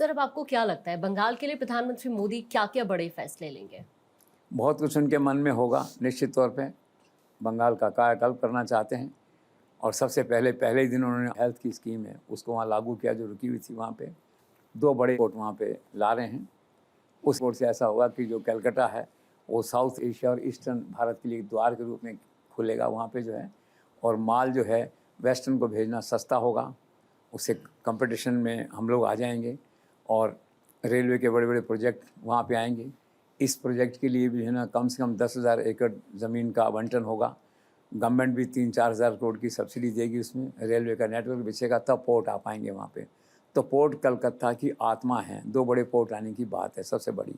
Sir, अब आपको क्या लगता है बंगाल के लिए प्रधानमंत्री मोदी क्या-क्या बड़े फैसले लेंगे? बहुत कुछ उनके मन में होगा निश्चित तौर पे। बंगाल का कायाकल्प करना चाहते हैं और सबसे पहले ही दिन उन्होंने हेल्थ की स्कीम है उसको वहाँ लागू किया जो रुकी हुई थी वहाँ पे। 2 बड़े पोर्ट वहाँ पे ला रहे हैं। उस पोर्ट से ऐसा होगा कि जो कलकत्ता है वो साउथ एशिया और ईस्टर्न भारत के लिए द्वार के रूप में खुलेगा वहाँ पे जो है, और माल जो है वेस्टर्न को भेजना सस्ता होगा। उससे कंपटीशन में हम लोग आ जाएंगे और रेलवे के बड़े बड़े प्रोजेक्ट वहाँ पे आएंगे। इस प्रोजेक्ट के लिए भी है ना कम से कम 10,000 एकड़ ज़मीन का आवंटन होगा। गवर्नमेंट भी 3-4 हज़ार करोड़ की सब्सिडी देगी उसमें। रेलवे का नेटवर्क बिछेगा तब पोर्ट आ पाएंगे वहाँ पे। तो पोर्ट कलकत्ता की आत्मा है। 2 बड़े पोर्ट आने की बात है सबसे बड़ी।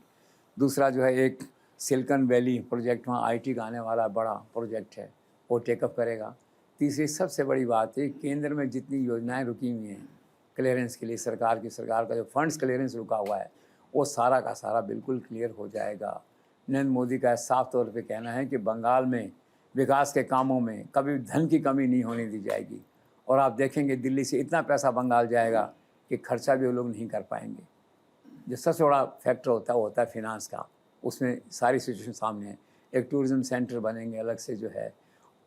दूसरा जो है एक सिलिकॉन वैली प्रोजेक्ट, वहाँ आईटी का आने वाला बड़ा प्रोजेक्ट है, वो टेकअप करेगा। तीसरी सबसे बड़ी बात है केंद्र में जितनी योजनाएं रुकी हुई हैं क्लियरेंस के लिए, सरकार का जो फंड्स क्लियरेंस रुका हुआ है वो सारा का सारा बिल्कुल क्लियर हो जाएगा। नरेंद्र मोदी का साफ तौर पे कहना है कि बंगाल में विकास के कामों में कभी धन की कमी नहीं होने दी जाएगी। और आप देखेंगे दिल्ली से इतना पैसा बंगाल जाएगा कि खर्चा भी वो लोग नहीं कर पाएंगे। जो सबसे बड़ा फैक्टर होता है वो होता है फिनांस का। उसमें सारी सिचुएशन सामने है। एक टूरिज्म सेंटर बनेंगे अलग से, जो है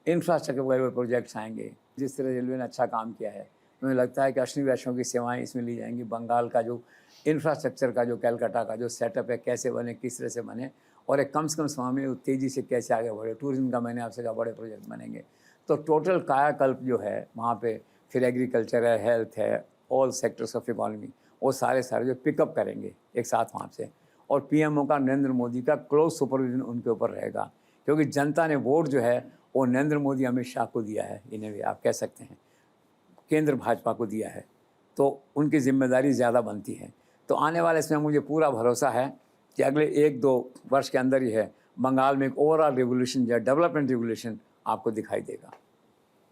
इंफ्रास्ट्रक्चर वगैरह प्रोजेक्ट्स आएंगे। जिस तरह रेलवे ने अच्छा काम किया है, मुझे लगता है कि अश्विनी वैष्णव की सेवाएं इसमें ली जाएंगी। बंगाल का जो इंफ्रास्ट्रक्चर का जो कलकत्ता का जो सेटअप है कैसे बने, किस तरह से बने, और एक कम से कम समय में तेज़ी से कैसे आगे बढ़े। टूरिज्म का मैंने आपसे कहा बड़े प्रोजेक्ट बनेंगे। तो टोटल कायाकल्प जो है वहाँ पे, फिर एग्रीकल्चर है, हेल्थ है, ऑल सेक्टर्स ऑफ इकॉनमी, वो सारे जो पिकअप करेंगे एक साथ वहाँ से। और पीएमओ का, नरेंद्र मोदी का क्लोज सुपरविजन उनके ऊपर रहेगा, क्योंकि जनता ने वोट जो है वो नरेंद्र मोदी अमित शाह को दिया है। इन्हें आप कह सकते हैं केंद्र भाजपा को दिया है, तो उनकी जिम्मेदारी ज़्यादा बनती है। तो आने वाले इसमें मुझे पूरा भरोसा है कि अगले 1-2 वर्ष के अंदर ही है बंगाल में एक ओवरऑल रिवोल्यूशन या डेवलपमेंट रिवोल्यूशन आपको दिखाई देगा।